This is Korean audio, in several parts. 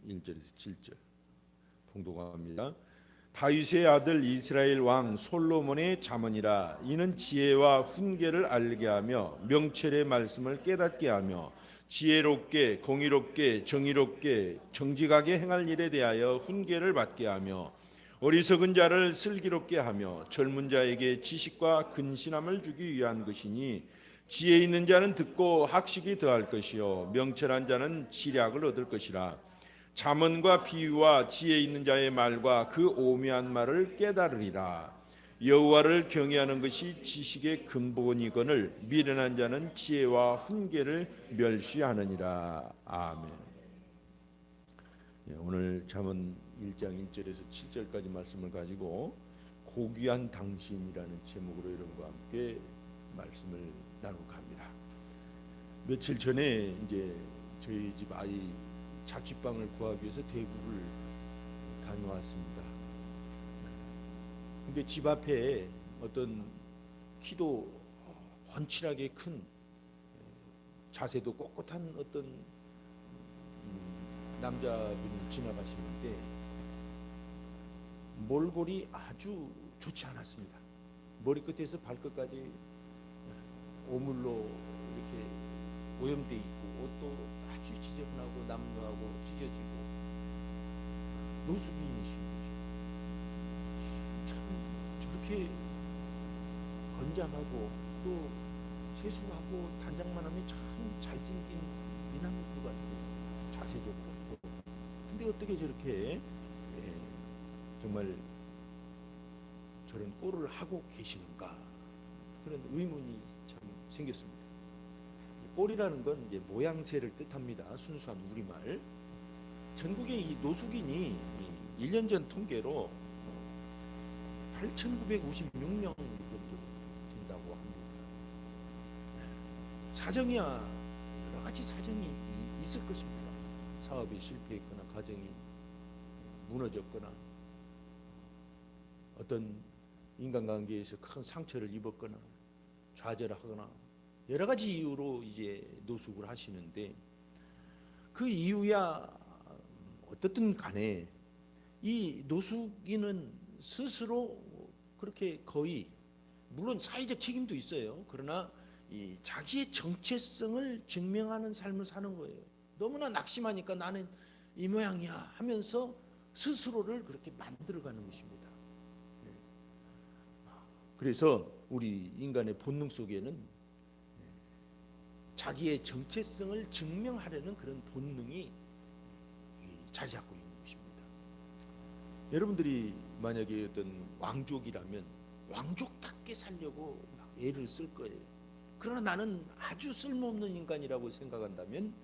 1절에서 7절 봉독합니다. 다윗의 아들 이스라엘 왕 솔로몬의 잠언이라. 이는 지혜와 훈계를 알게 하며 명철의 말씀을 깨닫게 하며 지혜롭게 공의롭게 정의롭게 정직하게 행할 일에 대하여 훈계를 받게 하며 어리석은 자를 슬기롭게 하며 젊은 자에게 지식과 근신함을 주기 위한 것이니, 지혜 있는 자는 듣고 학식이 더할 것이요 명철한 자는 지략을 얻을 것이라. 잠언과 비유와 지혜 있는 자의 말과 그 오묘한 말을 깨달으리라. 여호와를 경외하는 것이 지식의 근본이거늘 미련한 자는 지혜와 훈계를 멸시하느니라. 아멘. 오늘 잠언 1장 1절에서 7절까지 말씀을 가지고 고귀한 당신이라는 제목으로 여러분과 함께 말씀을 나누고 갑니다. 며칠 전에 이제 저희 집 아이 자취방을 구하기 위해서 대구를 다녀왔습니다. 근데 집 앞에 어떤 키도 훤칠하게 큰, 자세도 꼿꼿한 어떤 남자분이 지나가시는데 몰골이 아주 좋지 않았습니다. 머리끝에서 발끝까지 오물로 이렇게 오염돼 있고 옷도 아주 지저분하고 남루하고 찢어지고 노숙인이신 거죠. 참 저렇게 건장하고 또 세수하고 단장만 하면 참 잘생긴 미남도 같고 자세도 그렇고, 근데 어떻게 저렇게 정말 저런 꼴을 하고 계시는가, 그런 의문이 참 생겼습니다. 꼴이라는 건 이제 모양새를 뜻합니다. 순수한 우리말. 전국의 이 노숙인이 1년 전 통계로 8,956명 정도 된다고 합니다. 사정이야 여러 가지 사정이 있을 것입니다. 사업이 실패했거나 가정이 무너졌거나 어떤 인간관계에서 큰 상처를 입었거나 좌절하거나 여러 가지 이유로 이제 노숙을 하시는데, 그 이유야 어떻든 간에 이 노숙인은 스스로 그렇게 거의, 물론 사회적 책임도 있어요. 그러나 이 자기의 정체성을 증명하는 삶을 사는 거예요. 너무나 낙심하니까 나는 이 모양이야 하면서 스스로를 그렇게 만들어가는 것입니다. 그래서 우리 인간의 본능 속에는 자기의 정체성을 증명하려는 그런 본능이 자리 잡고 있는 것입니다. 여러분들이 만약에 어떤 왕족이라면 왕족답게 살려고 막 애를 쓸 거예요. 그러나 나는 아주 쓸모없는 인간이라고 생각한다면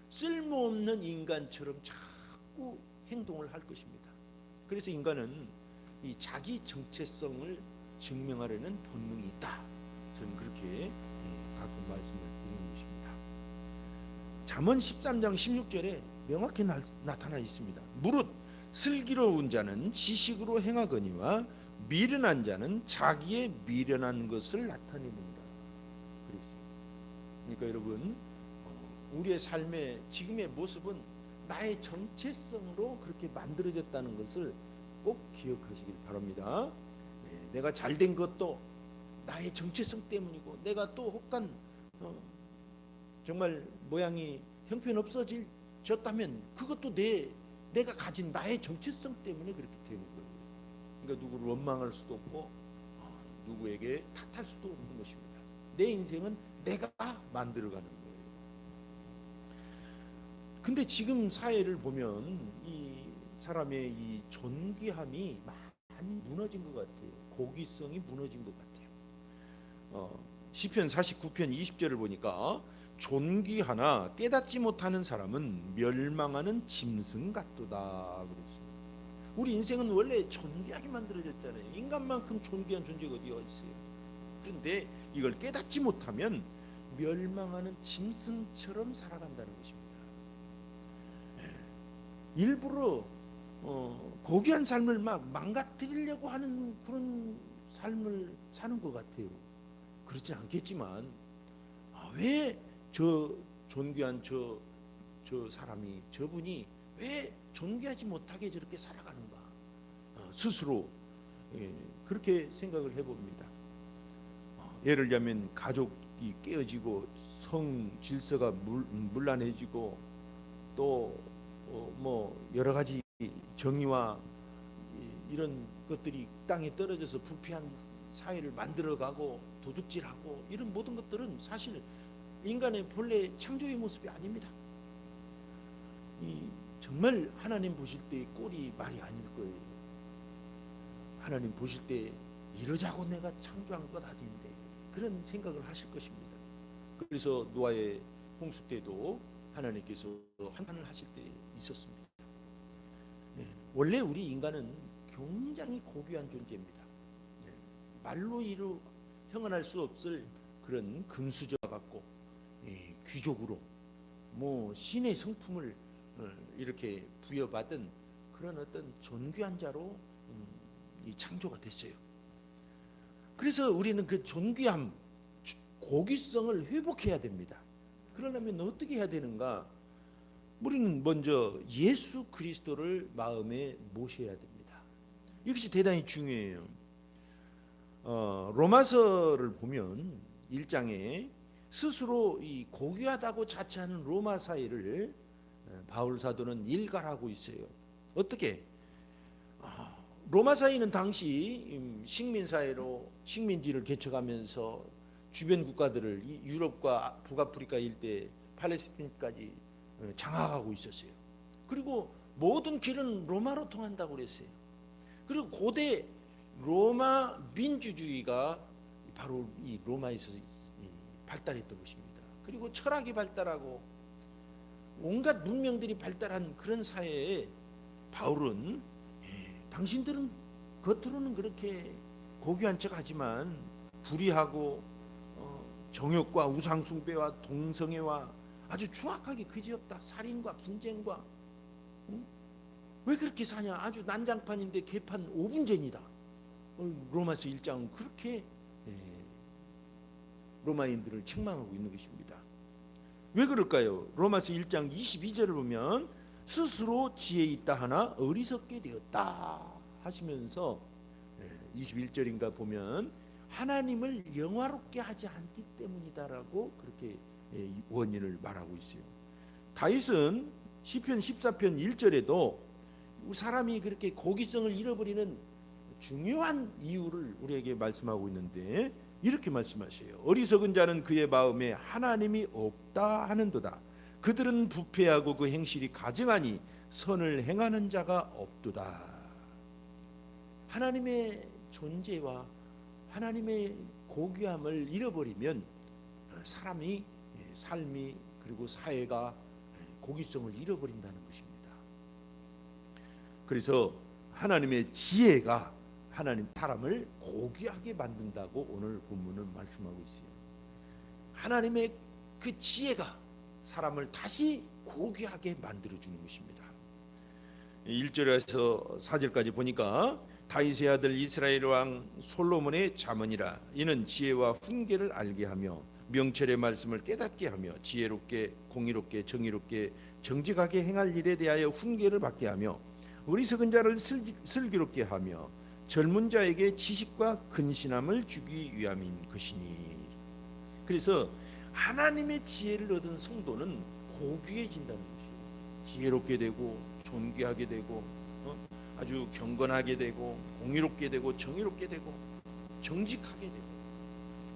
쓸모없는 인간처럼 자꾸 행동을 할 것입니다. 그래서 인간은 이 자기 정체성을 증명하려는 본능이 있다. 저는 그렇게 가끔 말씀을 드리는 것입니다. 잠언 13장 16절에 명확히 나타나 있습니다. 무릇 슬기로운 자는 지식으로 행하거니와 미련한 자는 자기의 미련한 것을 나타내는다. 그러니까 여러분, 우리의 삶의 지금의 모습은 나의 정체성으로 그렇게 만들어졌다는 것을 꼭 기억하시길 바랍니다. 내가 잘된 것도 나의 정체성 때문이고, 내가 또 혹간 정말 모양이 형편없어졌다면 그것도 내가 가진 나의 정체성 때문에 그렇게 되는 거예요. 그러니까 누구를 원망할 수도 없고 누구에게 탓할 수도 없는 것입니다. 내 인생은 내가 만들어가는 거예요. 근데 지금 사회를 보면 이 사람의 이 존귀함이 많이 무너진 것 같아요. 고귀성이 무너진 것 같아요. 시편 49편 20절을 보니까 존귀하나 깨닫지 못하는 사람은 멸망하는 짐승 같도다 그랬습니다. 우리 인생은 원래 존귀하게 만들어졌잖아요. 인간만큼 존귀한 존재가 어디가 있어요. 그런데 이걸 깨닫지 못하면 멸망하는 짐승처럼 살아간다는 것입니다. 일부러 고귀한 삶을 막 망가뜨리려고 하는 그런 삶을 사는 것 같아요. 그렇지 않겠지만 왜 저 존귀한 저 사람이, 저분이 왜 존귀하지 못하게 저렇게 살아가는가? 스스로 그렇게 생각을 해봅니다. 예를 들면 가족이 깨어지고 성 질서가 문란해지고 또 뭐 여러 가지 정의와 이런 것들이 땅에 떨어져서 부패한 사회를 만들어가고 도둑질하고 이런 모든 것들은 사실 인간의 본래 창조의 모습이 아닙니다. 정말 하나님 보실 때 꼴이 말이 아닐 거예요. 하나님 보실 때 이러자고 내가 창조한 것 아닌데 그런 생각을 하실 것입니다. 그래서 노아의 홍수 때도 하나님께서 한탄을 하실 때 있었습니다. 원래 우리 인간은 굉장히 고귀한 존재입니다. 말로 형언할 수 없을 그런 금수저와 같고 귀족으로 뭐 신의 성품을 이렇게 부여받은 그런 어떤 존귀한 자로 창조가 됐어요. 그래서 우리는 그 존귀함, 고귀성을 회복해야 됩니다. 그러려면 어떻게 해야 되는가? 우리는 먼저 예수 그리스도를 마음에 모셔야 됩니다. 이것이 대단히 중요해요. 로마서를 보면 1장에 스스로 이 고귀하다고 자처하는 로마 사회를 바울 사도는 일갈하고 있어요. 어떻게? 로마 사회는 당시 식민사회로 식민지를 개척하면서 주변 국가들을 유럽과 북아프리카 일대 팔레스틴까지 장악하고 있었어요. 그리고 모든 길은 로마로 통한다고 그랬어요. 그리고 고대 로마 민주주의가 바로 이 로마에서 발달했던 것입니다. 그리고 철학이 발달하고 온갖 문명들이 발달한 그런 사회에 바울은 당신들은 겉으로는 그렇게 고귀한 척하지만 불의하고 정욕과 우상숭배와 동성애와 아주 추악하게 그지없다. 살인과 분쟁과 왜 그렇게 사냐? 아주 난장판인데 개판 5분 전이다. 로마서 1장은 그렇게 로마인들을 책망하고 있는 것입니다. 왜 그럴까요? 로마서 1장 22절을 보면 스스로 지혜 있다 하나 어리석게 되었다 하시면서 21절인가 보면 하나님을 영화롭게 하지 않기 때문이다라고 그렇게 원인을 말하고 있어요. 다윗은 시편 14편 1절에도 사람이 그렇게 고귀성을 잃어버리는 중요한 이유를 우리에게 말씀하고 있는데 이렇게 말씀하셔요. 어리석은 자는 그의 마음에 하나님이 없다 하는도다. 그들은 부패하고 그 행실이 가증하니 선을 행하는 자가 없도다. 하나님의 존재와 하나님의 고귀함을 잃어버리면 사람이 삶이 그리고 사회가 고귀성을 잃어버린다는 것입니다. 그래서 하나님의 지혜가 하나님 사람을 고귀하게 만든다고 오늘 본문은 말씀하고 있어요. 하나님의 그 지혜가 사람을 다시 고귀하게 만들어주는 것입니다. 1절에서 4절까지 보니까 다윗의 아들 이스라엘 왕 솔로몬의 자문이라. 이는 지혜와 훈계를 알게 하며 명철의 말씀을 깨닫게 하며 지혜롭게 공의롭게 정의롭게 정직하게 행할 일에 대하여 훈계를 받게 하며 어리석은 자를 슬기롭게 하며 젊은 자에게 지식과 근신함을 주기 위함인 것이니. 그래서 하나님의 지혜를 얻은 성도는 고귀해진다는 것이에요. 지혜롭게 되고 존귀하게 되고 아주 경건하게 되고 공의롭게 되고 정의롭게 되고 정직하게 되고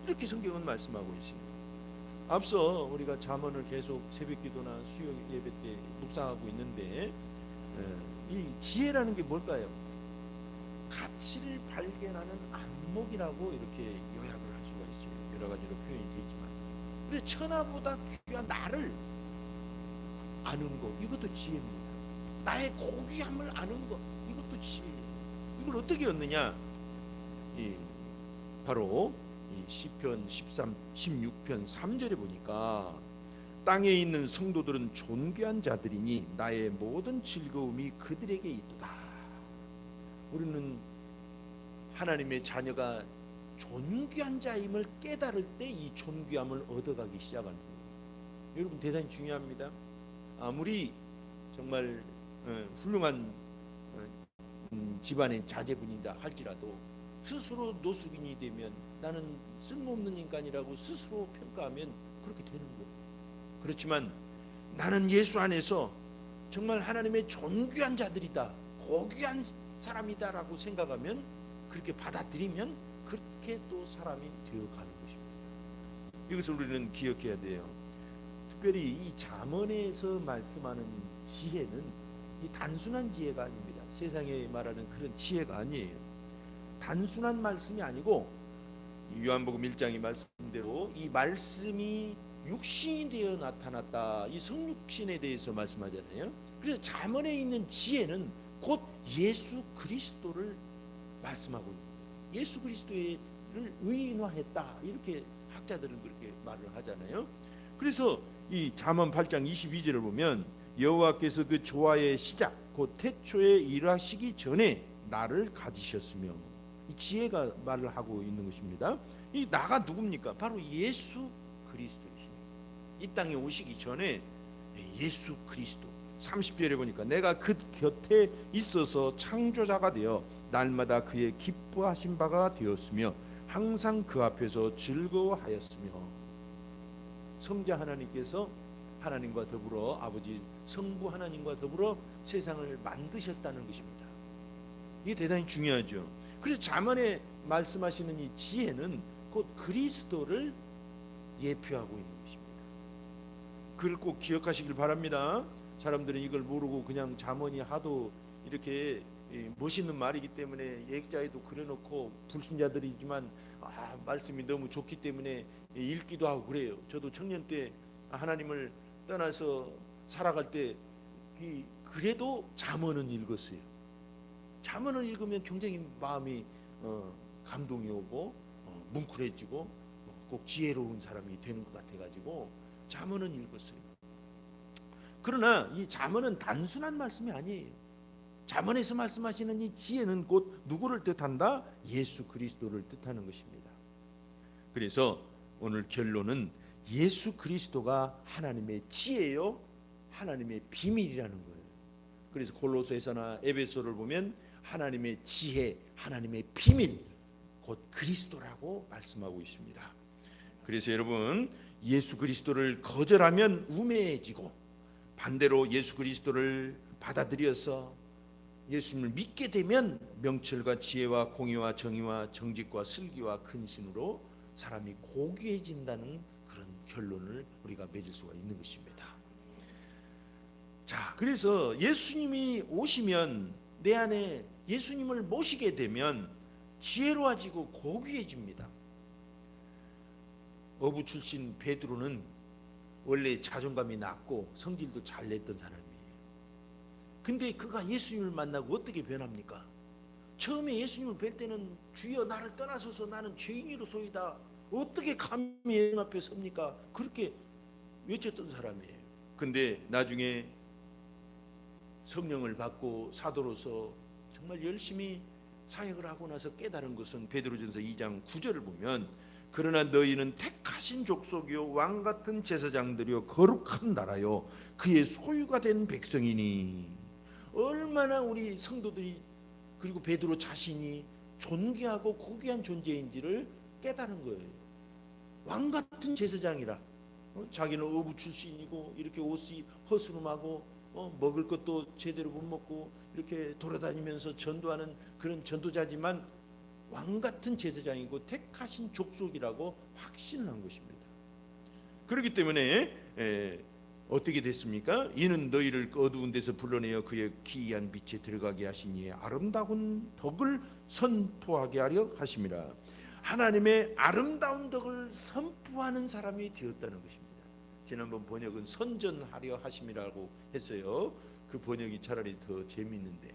이렇게 성경은 말씀하고 있습니다. 앞서 우리가 잠언을 계속 새벽기도나 수요 예배 때 묵상하고 있는데 이 지혜라는 게 뭘까요? 가치를 발견하는 안목이라고 이렇게 요약을 할 수가 있어요. 여러 가지로 표현이 되지만 그래서 천하보다 귀한 나를 아는 것, 이것도 지혜입니다. 나의 고귀함을 아는 것, 이것도 지혜예요. 이걸 어떻게 얻느냐? 바로 이 시편 16편 3절에 보니까 땅에 있는 성도들은 존귀한 자들이니 나의 모든 즐거움이 그들에게 있도다. 우리는 하나님의 자녀가 존귀한 자임을 깨달을 때 이 존귀함을 얻어가기 시작하는 거예요. 여러분 대단히 중요합니다. 아무리 정말 훌륭한 집안의 자제분이다 할지라도 스스로 노숙인이 되면 나는 쓸모없는 인간이라고 스스로 평가하면 그렇게 되는 거예요. 그렇지만 나는 예수 안에서 정말 하나님의 존귀한 자들이다, 고귀한 사람이다라고 생각하면, 그렇게 받아들이면 그렇게 또 사람이 되어가는 것입니다. 이것을 우리는 기억해야 돼요. 특별히 이 잠언에서 말씀하는 지혜는 이 단순한 지혜가 아닙니다. 세상에 말하는 그런 지혜가 아니에요. 단순한 말씀이 아니고 요한복음 1장의 말씀대로 이 말씀이 육신이 되어 나타났다, 이 성육신에 대해서 말씀하잖아요. 그래서 잠언에 있는 지혜는 곧 예수 그리스도를 말씀하고 있는 거예요. 예수 그리스도를 의인화했다, 이렇게 학자들은 그렇게 말을 하잖아요. 그래서 이 잠언 8장 22절을 보면 여호와께서 그 조화의 시작 곧 태초에 일하시기 전에 나를 가지셨으며, 이 지혜가 말을 하고 있는 것입니다. 이 나가 누굽니까? 바로 예수 그리스도이십니다. 이 땅에 오시기 전에 예수 그리스도, 30절에 보니까 내가 그 곁에 있어서 창조자가 되어 날마다 그의 기뻐하신 바가 되었으며 항상 그 앞에서 즐거워하였으며, 성자 하나님께서 하나님과 더불어 아버지 성부 하나님과 더불어 세상을 만드셨다는 것입니다. 이게 대단히 중요하죠. 그래서 잠언에 말씀하시는 이 지혜는 곧 그리스도를 예표하고 있는 것입니다. 그걸 꼭 기억하시길 바랍니다. 사람들은 이걸 모르고 그냥 잠언이 하도 이렇게 멋있는 말이기 때문에 예자에도 그려놓고 불신자들이지만 말씀이 너무 좋기 때문에 읽기도 하고 그래요. 저도 청년 때 하나님을 떠나서 살아갈 때 그래도 잠언은 읽었어요. 잠언을 읽으면 굉장히 마음이 감동이 오고 뭉클해지고 꼭 지혜로운 사람이 되는 것 같아가지고 잠언은 읽었어요. 그러나 이 잠언은 단순한 말씀이 아니에요. 잠언에서 말씀하시는 이 지혜는 곧 누구를 뜻한다? 예수 그리스도를 뜻하는 것입니다. 그래서 오늘 결론은 예수 그리스도가 하나님의 지혜요, 하나님의 비밀이라는 거예요. 그래서 골로새서나 에베소를 보면 하나님의 지혜, 하나님의 비밀, 곧 그리스도라고 말씀하고 있습니다. 그래서 여러분, 예수 그리스도를 거절하면 우매해지고 반대로 예수 그리스도를 받아들여서 예수님을 믿게 되면 명철과 지혜와 공의와 정의와 정직과 슬기와 근신으로 사람이 고귀해진다는 그런 결론을 우리가 맺을 수가 있는 것입니다. 자, 그래서 예수님이 오시면, 내 안에 예수님을 모시게 되면 지혜로워지고 고귀해집니다. 어부 출신 베드로는 원래 자존감이 낮고 성질도 잘 냈던 사람이에요. 근데 그가 예수님을 만나고 어떻게 변합니까? 처음에 예수님을 뵐 때는 주여 나를 떠나소서 나는 죄인이로소이다, 어떻게 감히 예수님 앞에 섭니까? 그렇게 외쳤던 사람이에요. 근데 나중에 성령을 받고 사도로서 정말 열심히 사역을 하고 나서 깨달은 것은 베드로전서 2장 9절을 보면 그러나 너희는 택하신 족속이요 왕같은 제사장들이요 거룩한 나라요 그의 소유가 된 백성이니, 얼마나 우리 성도들이 그리고 베드로 자신이 존귀하고 고귀한 존재인지를 깨달은 거예요. 왕같은 제사장이라, 자기는 어부 출신이고 이렇게 옷이 허스름하고 먹을 것도 제대로 못 먹고 이렇게 돌아다니면서 전도하는 그런 전도자지만 왕같은 제사장이고 택하신 족속이라고 확신을 한 것입니다. 그렇기 때문에 어떻게 됐습니까? 이는 너희를 어두운 데서 불러내어 그의 기이한 빛에 들어가게 하신 이의 아름다운 덕을 선포하게 하려 하심이라. 하나님의 아름다운 덕을 선포하는 사람이 되었다는 것입니다. 지난번 번역은 선전하려 하심이라고 했어요. 그 번역이 차라리 더 재미있는데,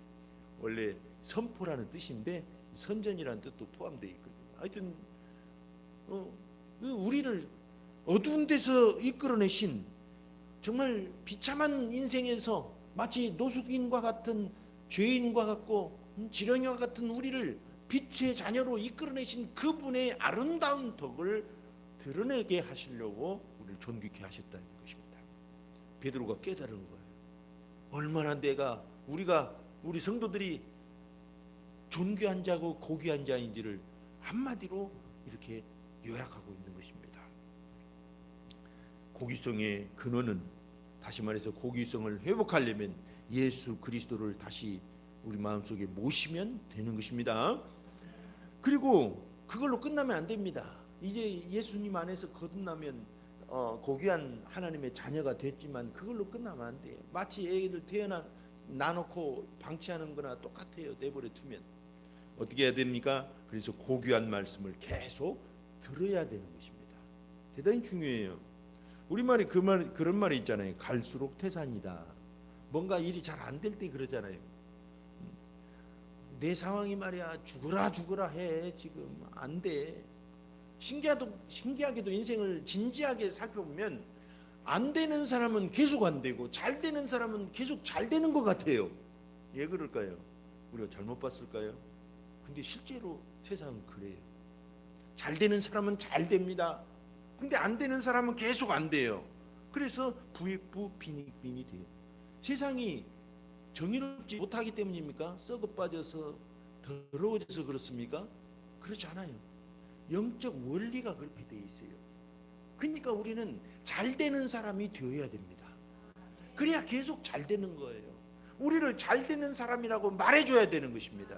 원래 선포라는 뜻인데 선전이라는 뜻도 포함되어 있거든요. 하여튼 우리를 어두운 데서 이끌어내신, 정말 비참한 인생에서 마치 노숙인과 같은 죄인과 같고 지렁이와 같은 우리를 빛의 자녀로 이끌어내신 그분의 아름다운 덕을 드러내게 하시려고 우리를 존귀케 하셨다는 것입니다. 베드로가 깨달은 거예요. 얼마나 내가 우리 성도들이 존귀한 자고 고귀한 자인지를 한마디로 이렇게 요약하고 있는 것입니다. 고귀성의 근원은, 다시 말해서 고귀성을 회복하려면 예수 그리스도를 다시 우리 마음속에 모시면 되는 것입니다. 그리고 그걸로 끝나면 안 됩니다. 이제 예수님 안에서 거듭나면 고귀한 하나님의 자녀가 됐지만 그걸로 끝나면 안 돼요. 마치 애기들 나놓고 방치하는 거나 똑같아요. 내버려 두면 어떻게 해야 됩니까? 그래서 고귀한 말씀을 계속 들어야 되는 것입니다. 대단히 중요해요. 우리말이 그런 말이 있잖아요. 갈수록 태산이다. 뭔가 일이 잘 안 될 때 그러잖아요. 내 상황이 말이야 죽어라 해. 지금 안 돼. 신기하게도 인생을 진지하게 살펴보면 안 되는 사람은 계속 안 되고 잘 되는 사람은 계속 잘 되는 것 같아요. 왜 그럴까요? 우리가 잘못 봤을까요? 근데 실제로 세상은 그래요. 잘 되는 사람은 잘 됩니다. 근데 안 되는 사람은 계속 안 돼요. 그래서 부익부 빈익빈이 돼요. 세상이 정의롭지 못하기 때문입니까? 썩어 빠져서 더러워져서 그렇습니까? 그렇지 않아요. 영적 원리가 그렇게 돼 있어요. 그러니까 우리는 잘 되는 사람이 되어야 됩니다. 그래야 계속 잘 되는 거예요. 우리를 잘 되는 사람이라고 말해줘야 되는 것입니다.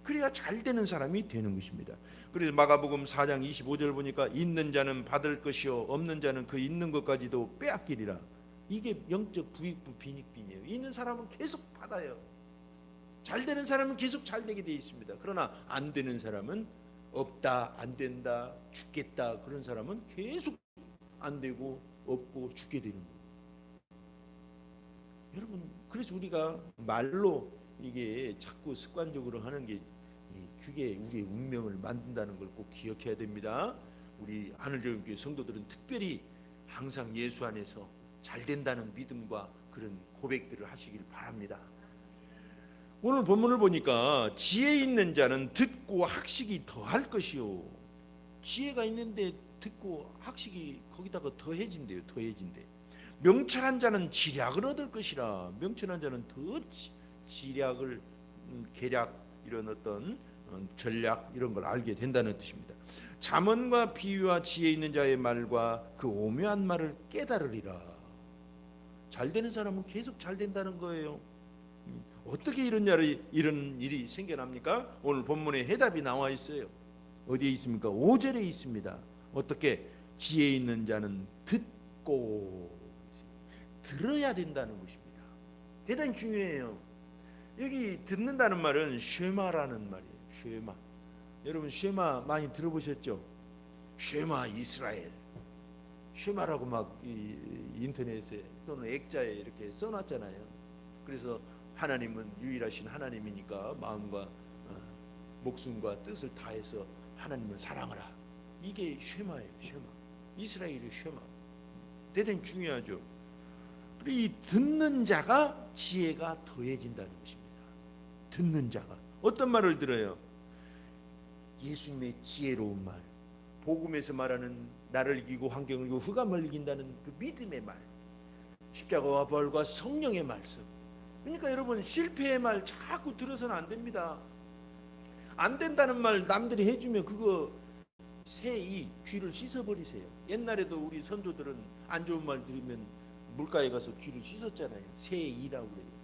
그래야 잘 되는 사람이 되는 것입니다. 그래서 마가복음 4장 25절 보니까 있는 자는 받을 것이요 없는 자는 그 있는 것까지도 빼앗기리라. 이게 영적 부익부 빈익빈이에요. 있는 사람은 계속 받아요. 잘 되는 사람은 계속 잘 되게 돼 있습니다. 그러나 안 되는 사람은 없다, 안 된다, 죽겠다, 그런 사람은 계속 안 되고 없고 죽게 되는 거예요. 여러분, 그래서 우리가 말로 이게 자꾸 습관적으로 하는 게 그게 우리의 운명을 만든다는 걸 꼭 기억해야 됩니다. 우리 하늘교회 성도들은 특별히 항상 예수 안에서 잘 된다는 믿음과 그런 고백들을 하시길 바랍니다. 오늘 본문을 보니까 지혜 있는 자는 듣고 학식이 더할 것이요. 지혜가 있는데 듣고 학식이 거기다가 더해진대요. 더해진대. 명철한 자는 지략을 얻을 것이라. 명철한 자는 더 지략을 계략 이런 어떤 전략 이런 걸 알게 된다는 뜻입니다. 잠언과 비유와 지혜 있는 자의 말과 그 오묘한 말을 깨달으리라. 잘 되는 사람은 계속 잘 된다는 거예요. 어떻게 이런 일이 생겨납니까? 오늘 본문에 해답이 나와 있어요. 어디에 있습니까? 5절에 있습니다. 어떻게? 지혜 있는 자는 듣고 들어야 된다는 것입니다. 대단히 중요해요. 여기 듣는다는 말은 쉐마라는 말이에요. 쉐마. 여러분 쉐마 많이 들어보셨죠? 쉐마 이스라엘. 쉐마라고 막 인터넷에 또는 액자에 이렇게 써놨잖아요. 그래서 하나님은 유일하신 하나님이니까 마음과 목숨과 뜻을 다해서 하나님을 사랑하라. 이게 쉐마예요. 쉐마. 이스라엘의 쉐마. 대단히 중요하죠. 그리고 이 듣는 자가 지혜가 더해진다는 것입니다. 듣는 자가 어떤 말을 들어요? 예수님의 지혜로운 말, 복음에서 말하는 나를 이기고 환경을 이기고 흑암을 이긴다는 그 믿음의 말, 십자가와 부활과 성령의 말씀. 그러니까 여러분 실패의 말 자꾸 들어서는 안 됩니다. 안 된다는 말 남들이 해주면 그거 새이 귀를 씻어버리세요. 옛날에도 우리 선조들은 안 좋은 말 들으면 물가에 가서 귀를 씻었잖아요. 새이라고 그래요.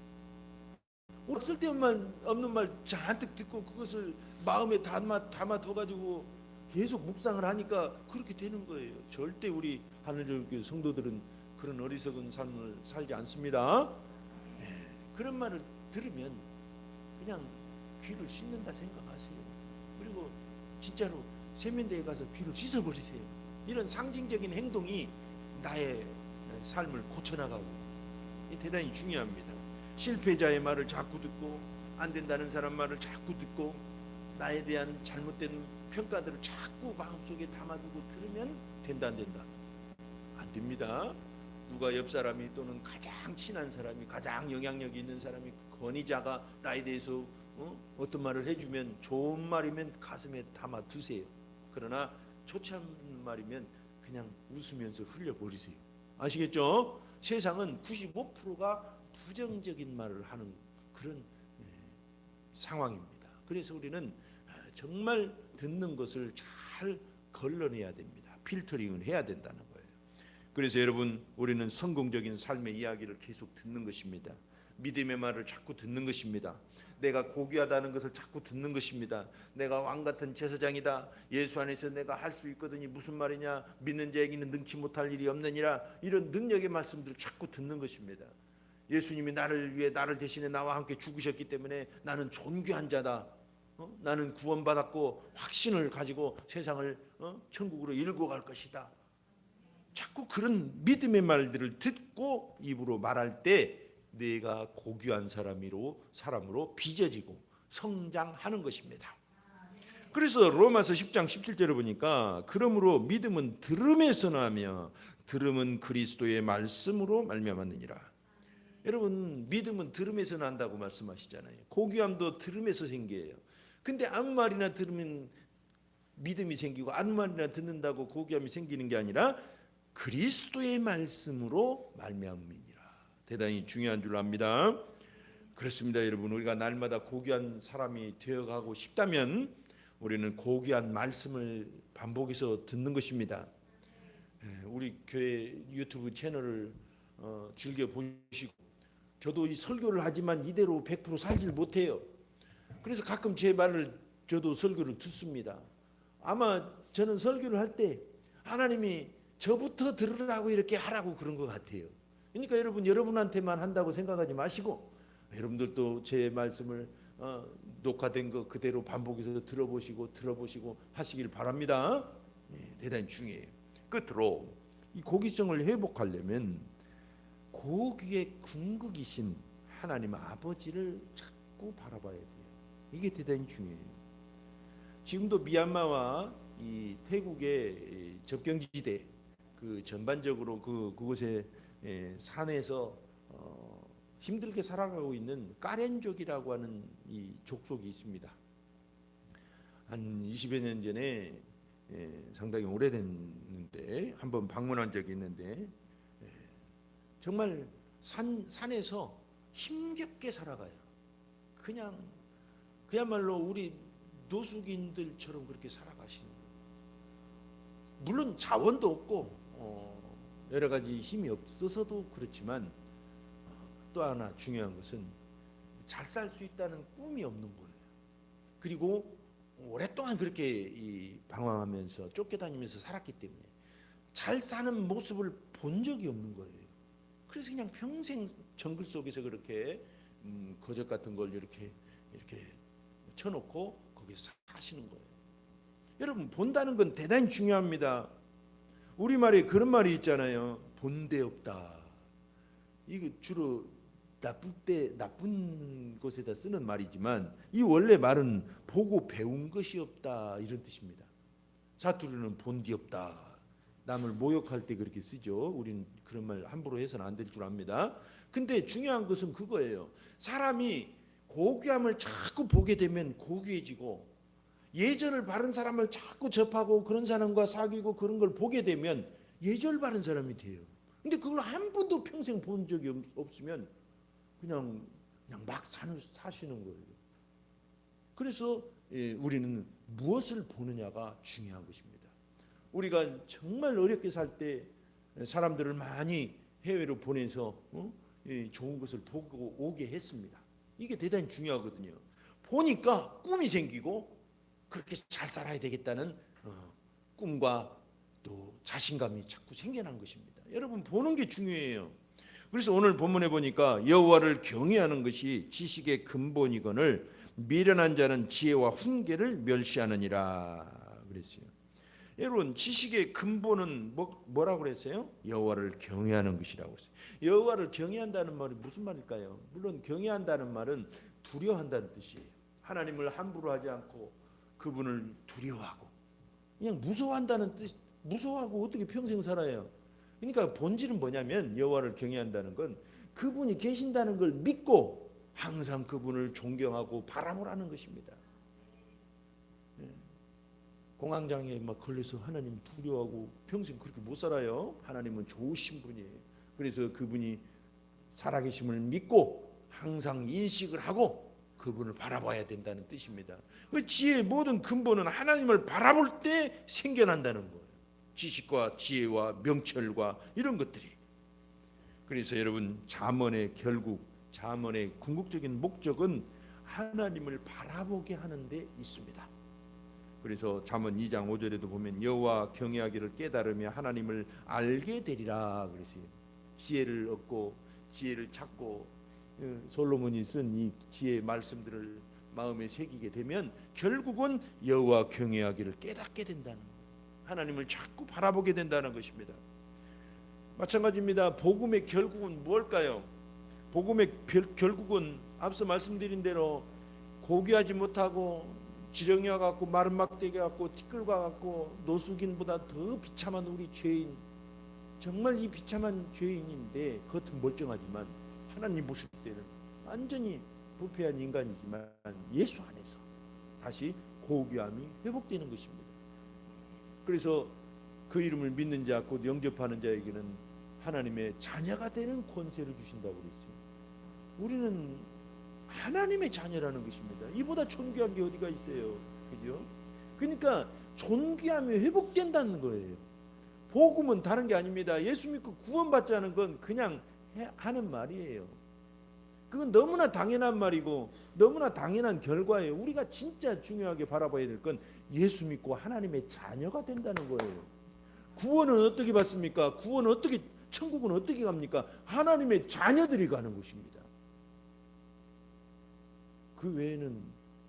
쓸데없는 말 잔뜩 듣고 그것을 마음에 담아둬가지고 계속 묵상을 하니까 그렇게 되는 거예요. 절대 우리 하늘교회 성도들은 그런 어리석은 삶을 살지 않습니다. 그런 말을 들으면 그냥 귀를 씻는다 생각하세요. 그리고 진짜로 세면대에 가서 귀를 씻어버리세요. 이런 상징적인 행동이 나의 삶을 고쳐나가고 대단히 중요합니다. 실패자의 말을 자꾸 듣고 안 된다는 사람 말을 자꾸 듣고 나에 대한 잘못된 평가들을 자꾸 마음속에 담아두고 들으면 된다 안 된다? 안 됩니다. 누가 옆 사람이 또는 가장 친한 사람이 가장 영향력이 있는 사람이 권위자가 나에 대해서 어떤 말을 해주면 좋은 말이면 가슴에 담아두세요. 그러나 좋지 않은 말이면 그냥 웃으면서 흘려버리세요. 아시겠죠? 세상은 95%가 부정적인 말을 하는 그런 상황입니다. 그래서 우리는 정말 듣는 것을 잘 걸러내야 됩니다. 필터링을 해야 된다는 거예요. 그래서 여러분, 우리는 성공적인 삶의 이야기를 계속 듣는 것입니다. 믿음의 말을 자꾸 듣는 것입니다. 내가 고귀하다는 것을 자꾸 듣는 것입니다. 내가 왕같은 제사장이다. 예수 안에서 내가 할 수 있거든요. 무슨 말이냐? 믿는 자에게는 능치 못할 일이 없느니라. 이런 능력의 말씀들을 자꾸 듣는 것입니다. 예수님이 나를 위해 나를 대신해 나와 함께 죽으셨기 때문에 나는 존귀한 자다. 나는 구원받았고 확신을 가지고 세상을 천국으로 일궈 갈 것이다. 자꾸 그런 믿음의 말들을 듣고 입으로 말할 때 내가 고귀한 사람으로 빚어지고 성장하는 것입니다. 그래서 로마서 10장 17절을 보니까 그러므로 믿음은 들음에서 나며 들음은 그리스도의 말씀으로 말미암았느니라. 여러분, 믿음은 들음에서 난다고 말씀하시잖아요. 고귀함도 들음에서 생겨요. 근데 아무 말이나 들으면 믿음이 생기고 아무 말이나 듣는다고 고귀함이 생기는 게 아니라 그리스도의 말씀으로 말미암음이니라. 대단히 중요한 줄 압니다. 그렇습니다, 여러분. 우리가 날마다 고귀한 사람이 되어가고 싶다면 우리는 고귀한 말씀을 반복해서 듣는 것입니다. 우리 교회 유튜브 채널을 즐겨 보시고, 저도 이 설교를 하지만 이대로 100% 살지를 못해요. 그래서 가끔 제 말을 저도 설교를 듣습니다. 아마 저는 설교를 할 때 하나님이 저부터 들으라고 이렇게 하라고 그런 것 같아요. 그러니까 여러분, 여러분한테만 한다고 생각하지 마시고 여러분들도 제 말씀을 녹화된 거 그대로 반복해서 들어보시고 하시길 바랍니다. 대단히 중요해요. 끝으로 이 고귀성을 회복하려면 고귀의 궁극이신 하나님 아버지를 자꾸 바라봐야 돼요. 이게 대단히 중요해요. 지금도 미얀마와 이 태국의 접경지대 그 전반적으로 그곳에 산에서 힘들게 살아가고 있는 까렌족이라고 하는 이 족속이 있습니다. 한 20여 년 전에 상당히 오래됐는데 한번 방문한 적이 있는데 정말 산에서 힘겹게 살아가요. 그야말로 우리 노숙인들처럼 그렇게 살아가시는 거예요. 물론 자원도 없고 여러 가지 힘이 없어서도 그렇지만 또 하나 중요한 것은 잘 살 수 있다는 꿈이 없는 거예요. 그리고 오랫동안 그렇게 방황하면서 쫓겨다니면서 살았기 때문에 잘 사는 모습을 본 적이 없는 거예요. 그래서 그냥 평생 정글 속에서 그렇게 거적 같은 걸 이렇게 쳐놓고 거기서 사시는 거예요. 여러분, 본다는 건 대단히 중요합니다. 우리말에 그런 말이 있잖아요. 본데 없다. 이거 주로 나쁜 곳에다 쓰는 말이지만 이 원래 말은 보고 배운 것이 없다 이런 뜻입니다. 사투리는 본디 없다. 남을 모욕할 때 그렇게 쓰죠. 우리는 그런 말 함부로 해서는 안 될 줄 압니다. 근데 중요한 것은 그거예요. 사람이 고귀함을 자꾸 보게 되면 고귀해지고 예절 바른 사람을 자꾸 접하고 그런 사람과 사귀고 그런 걸 보게 되면 예절 바른 사람이 돼요. 근데 그걸 한 번도 평생 본 적이 없으면 그냥 막 사시는 거예요. 그래서 우리는 무엇을 보느냐가 중요한 것입니다. 우리가 정말 어렵게 살 때 사람들을 많이 해외로 보내서 좋은 것을 보고 오게 했습니다. 이게 대단히 중요하거든요. 보니까 꿈이 생기고 그렇게 잘 살아야 되겠다는 꿈과 또 자신감이 자꾸 생겨난 것입니다. 여러분, 보는 게 중요해요. 그래서 오늘 본문에 보니까 여호와를 경외하는 것이 지식의 근본이거늘 미련한 자는 지혜와 훈계를 멸시하느니라 그랬어요. 여러분, 지식의 근본은 뭐라고 그랬어요? 여호와를 경외하는 것이라고 했어요. 여호와를 경외한다는 말이 무슨 말일까요? 물론 경외한다는 말은 두려워한다는 뜻이에요. 하나님을 함부로 하지 않고 그분을 두려워하고 그냥 무서워한다는 뜻. 무서워하고 어떻게 평생 살아요? 그러니까 본질은 뭐냐면 여호와를 경외한다는 건 그분이 계신다는 걸 믿고 항상 그분을 존경하고 바라보라는 것입니다. 공황장애에 막 걸려서 하나님 두려워하고 평생 그렇게 못 살아요. 하나님은 좋으신 분이에요. 그래서 그분이 살아계심을 믿고 항상 인식을 하고 그분을 바라봐야 된다는 뜻입니다. 그 지혜의 모든 근본은 하나님을 바라볼 때 생겨난다는 거예요. 지식과 지혜와 명철과 이런 것들이. 그래서 여러분, 잠언의 결국, 잠언의 궁극적인 목적은 하나님을 바라보게 하는 데 있습니다. 그래서 잠언 2장 5절에도 보면 여호와 경외하기를 깨달으며 하나님을 알게 되리라 그랬어요. 지혜를 얻고 지혜를 찾고 솔로몬이 쓴 이 지혜의 말씀들을 마음에 새기게 되면 결국은 여호와 경외하기를 깨닫게 된다는 거예요. 하나님을 자꾸 바라보게 된다는 것입니다. 마찬가지입니다. 복음의 결국은 뭘까요? 복음의 결국은 앞서 말씀드린 대로 고귀하지 못하고 지렁이와 같고 마른 막대기 같고 티끌과 같고 노숙인보다 더 비참한 우리 죄인, 정말 이 비참한 죄인인데 겉은 멀쩡하지만 하나님 보실 때는 완전히 부패한 인간이지만 예수 안에서 다시 고귀함이 회복되는 것입니다. 그래서 그 이름을 믿는 자 곧 영접하는 자에게는 하나님의 자녀가 되는 권세를 주신다고 그랬어요. 우리는 하나님의 자녀라는 것입니다. 이보다 존귀한 게 어디가 있어요? 그죠? 그러니까 존귀함이 회복된다는 거예요. 복음은 다른 게 아닙니다. 예수 믿고 구원받자는 건 그냥 하는 말이에요. 그건 너무나 당연한 말이고 너무나 당연한 결과예요. 우리가 진짜 중요하게 바라봐야 될 건 예수 믿고 하나님의 자녀가 된다는 거예요. 구원은 어떻게 받습니까? 구원은 어떻게, 천국은 어떻게 갑니까? 하나님의 자녀들이 가는 것입니다. 그 외에는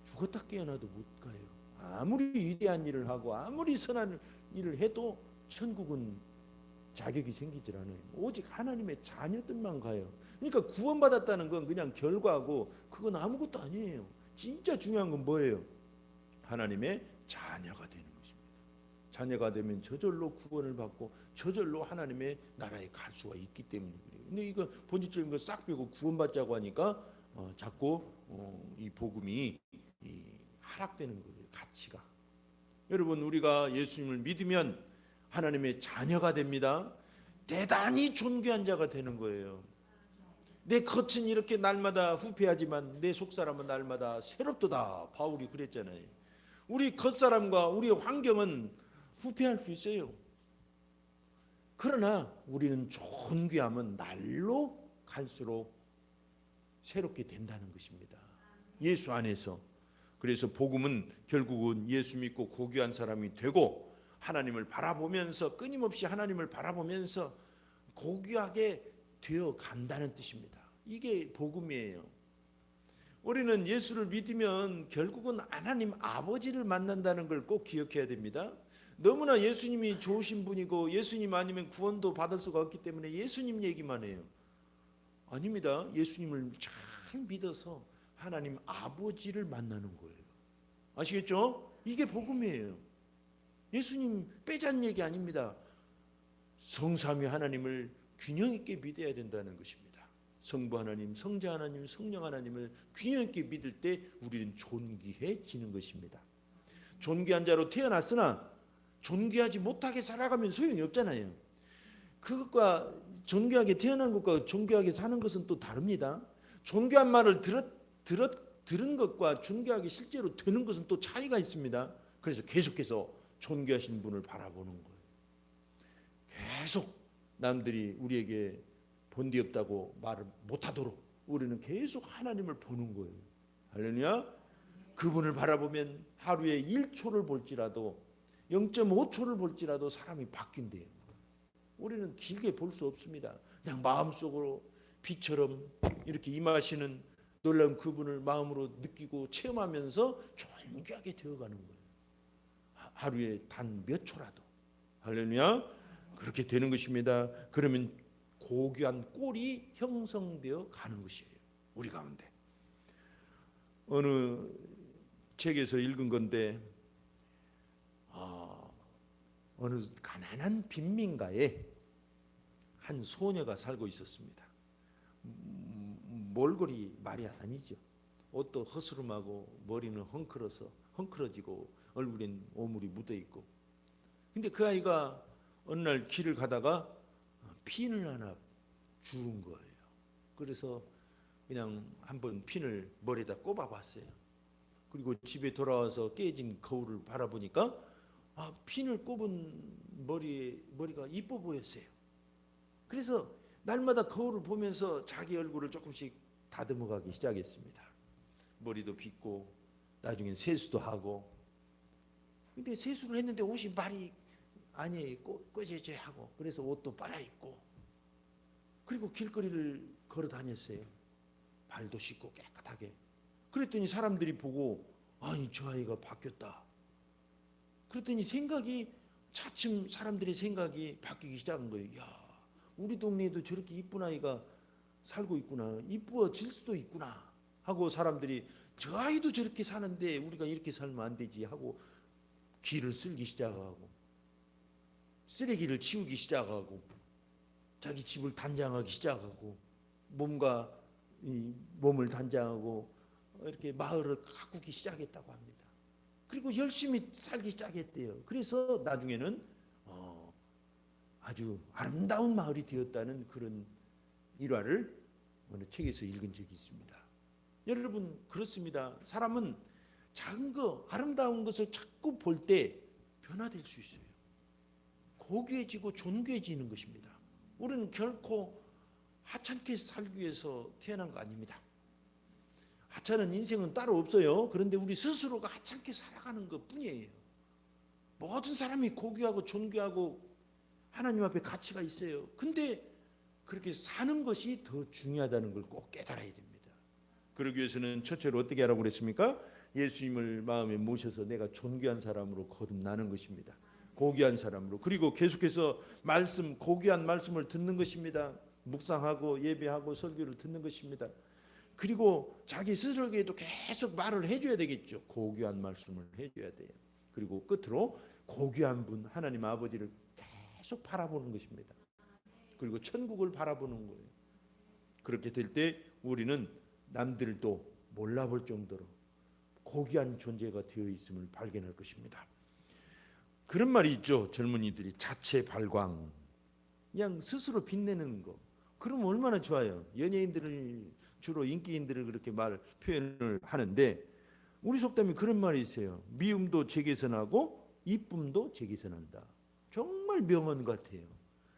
죽었다 깨어나도 못 가요. 아무리 위대한 일을 하고 아무리 선한 일을 해도 천국은 자격이 생기질 않아요. 오직 하나님의 자녀들만 가요. 그러니까 구원받았다는 건 그냥 결과고 그건 아무것도 아니에요. 진짜 중요한 건 뭐예요? 하나님의 자녀가 되는 것입니다. 자녀가 되면 저절로 구원을 받고 저절로 하나님의 나라에 갈 수가 있기 때문에 그래요. 근데 이거 본질적인 거 싹 빼고 구원받자고 하니까 자꾸 이 복음이 하락되는 거예요. 가치가. 여러분, 우리가 예수님을 믿으면 하나님의 자녀가 됩니다. 대단히 존귀한 자가 되는 거예요. 내 겉은 이렇게 날마다 후패하지만 내 속사람은 날마다 새롭도다. 바울이 그랬잖아요. 우리 겉사람과 우리 환경은 후패할 수 있어요. 그러나 우리는 존귀함은 날로 갈수록 새롭게 된다는 것입니다. 예수 안에서. 그래서 복음은 결국은 예수 믿고 고귀한 사람이 되고 하나님을 바라보면서, 끊임없이 하나님을 바라보면서 고귀하게 되어 간다는 뜻입니다. 이게 복음이에요. 우리는 예수를 믿으면 결국은 하나님 아버지를 만난다는 걸 꼭 기억해야 됩니다. 너무나 예수님이 좋으신 분이고 예수님 아니면 구원도 받을 수가 없기 때문에 예수님 얘기만 해요. 아닙니다. 예수님을 잘 믿어서 하나님 아버지를 만나는 거예요. 아시겠죠? 이게 복음이에요. 예수님 빼자는 얘기 아닙니다. 성삼위 하나님을 균형 있게 믿어야 된다는 것입니다. 성부 하나님, 성자 하나님, 성령 하나님을 균형 있게 믿을 때 우리는 존귀해지는 것입니다. 존귀한 자로 태어났으나 존귀하지 못하게 살아가면 소용이 없잖아요. 그것과 존귀하게 태어난 것과 존귀하게 사는 것은 또 다릅니다. 존귀한 말을 들은 것과 존귀하게 실제로 되는 것은 또 차이가 있습니다. 그래서 계속해서 존귀하신 분을 바라보는 거예요. 계속 남들이 우리에게 본디 없다고 말을 못하도록 우리는 계속 하나님을 보는 거예요. 할렐루야. 그분을 바라보면 하루에 1초를 볼지라도 0.5초를 볼지라도 사람이 바뀐대요. 우리는 길게 볼 수 없습니다. 그냥 마음속으로 빛처럼 이렇게 임하시는 놀라운 그분을 마음으로 느끼고 체험하면서 존귀하게 되어가는 거예요. 하루에 단 몇 초라도. 할렐루야. 그렇게 되는 것입니다. 그러면 고귀한 꼴이 형성되어 가는 것이에요. 우리 가운데. 어느 책에서 읽은 건데 어느 가난한 빈민가에 한 소녀가 살고 있었습니다. 몰골이 말이 아니죠. 옷도 허스름하고 머리는 헝클어지고 얼굴엔 오물이 묻어있고. 근데 그 아이가 어느 날 길을 가다가 핀을 하나 주운 거예요. 그래서 그냥 한번 핀을 머리에다 꼽아봤어요. 그리고 집에 돌아와서 깨진 거울을 바라보니까 핀을 꼽은 머리가 이뻐 보였어요. 그래서 날마다 거울을 보면서 자기 얼굴을 조금씩 다듬어가기 시작했습니다. 머리도 빗고 나중엔 세수도 하고. 근데 세수를 했는데 옷이 말이 아니 꼬재재 하고, 그래서 옷도 빨아입고, 그리고 길거리를 걸어 다녔어요. 발도 씻고 깨끗하게. 그랬더니 사람들이 보고 아니 저 아이가 바뀌었다. 그랬더니 생각이 차츰 사람들의 생각이 바뀌기 시작한 거예요. 야, 우리 동네에도 저렇게 이쁜 아이가 살고 있구나. 이뻐질 수도 있구나 하고 사람들이 저 아이도 저렇게 사는데 우리가 이렇게 살면 안 되지 하고 길을 쓸기 시작하고 쓰레기를 치우기 시작하고 자기 집을 단장하기 시작하고 몸을 단장하고 이렇게 마을을 가꾸기 시작했다고 합니다. 그리고 열심히 살기 시작했대요. 그래서 나중에는 아주 아름다운 마을이 되었다는 그런 일화를 어느 책에서 읽은 적이 있습니다. 여러분, 그렇습니다. 사람은 작은 거, 아름다운 것을 자꾸 볼 때 변화될 수 있어요. 고귀해지고 존귀해지는 것입니다. 우리는 결코 하찮게 살기 위해서 태어난 거 아닙니다. 하찮은 인생은 따로 없어요. 그런데 우리 스스로가 하찮게 살아가는 것 뿐이에요. 모든 사람이 고귀하고 존귀하고 하나님 앞에 가치가 있어요. 근데 그렇게 사는 것이 더 중요하다는 걸 꼭 깨달아야 됩니다. 그러기 위해서는 첫째로 어떻게 하라고 그랬습니까? 예수님을 마음에 모셔서 내가 존귀한 사람으로 거듭나는 것입니다. 고귀한 사람으로. 그리고 계속해서 고귀한 말씀을 듣는 것입니다. 묵상하고 예배하고 설교를 듣는 것입니다. 그리고 자기 스스로에게도 계속 말을 해줘야 되겠죠. 고귀한 말씀을 해줘야 돼요. 그리고 끝으로 고귀한 분 하나님 아버지를 계속 바라보는 것입니다. 그리고 천국을 바라보는 거예요. 그렇게 될 때 우리는 남들도 몰라볼 정도로 고귀한 존재가 되어 있음을 발견할 것입니다. 그런 말이 있죠. 젊은이들이 자체 발광, 그냥 스스로 빛내는 거. 그럼 얼마나 좋아요. 연예인들을 주로 인기인들을 그렇게 표현을 하는데 우리 속담에 그런 말이 있어요. 미움도 제게서 나고 이쁨도 제게서 난다. 정말 명언 같아요.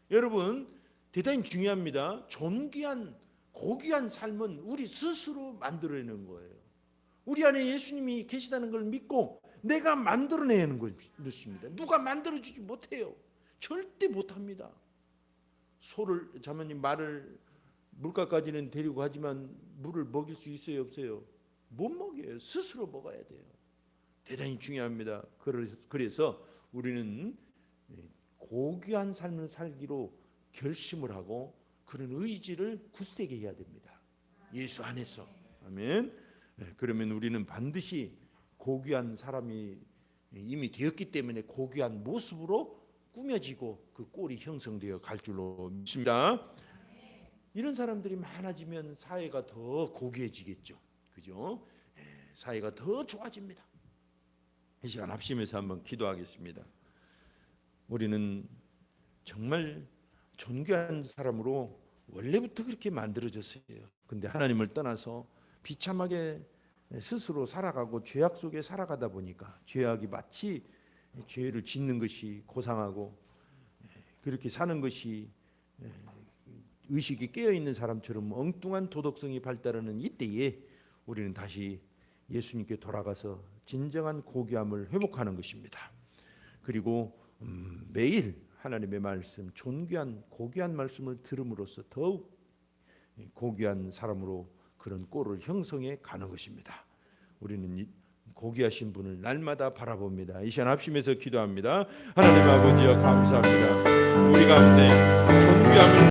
여러분, 대단히 중요합니다. 존귀한 고귀한 삶은 우리 스스로 만들어내는 거예요. 우리 안에 예수님이 계시다는 걸 믿고 내가 만들어내는 것입니다. 누가 만들어주지 못해요. 절대 못합니다. 소를 자매님 말을 물가까지는 데리고 가지만 물을 먹일 수 있어요, 없어요? 못 먹여요. 스스로 먹어야 돼요. 대단히 중요합니다. 그래서 우리는 고귀한 삶을 살기로 결심을 하고 그런 의지를 굳세게 해야 됩니다. 예수 안에서. 아멘. 그러면 우리는 반드시 고귀한 사람이 이미 되었기 때문에 고귀한 모습으로 꾸며지고 그 꼴이 형성되어 갈 줄로 믿습니다. 이런 사람들이 많아지면 사회가 더 고귀해지겠죠. 그죠? 사회가 더 좋아집니다. 이 시간 합심해서 한번 기도하겠습니다. 우리는 정말 존귀한 사람으로 원래부터 그렇게 만들어졌어요. 근데 하나님을 떠나서 비참하게 스스로 살아가고 죄악 속에 살아가다 보니까 죄악이 마치 죄를 짓는 것이 고상하고 그렇게 사는 것이 의식이 깨어있는 사람처럼 엉뚱한 도덕성이 발달하는 이때에 우리는 다시 예수님께 돌아가서 진정한 고귀함을 회복하는 것입니다. 그리고 매일 하나님의 말씀, 존귀한 고귀한 말씀을 들음으로써 더욱 고귀한 사람으로 그런 꼴을 형성해 가는 것입니다. 우리는 고귀하신 분을 날마다 바라봅니다. 이 시간 합심해서 기도합니다. 하나님 아버지여 감사합니다. 우리 가운데 존귀함을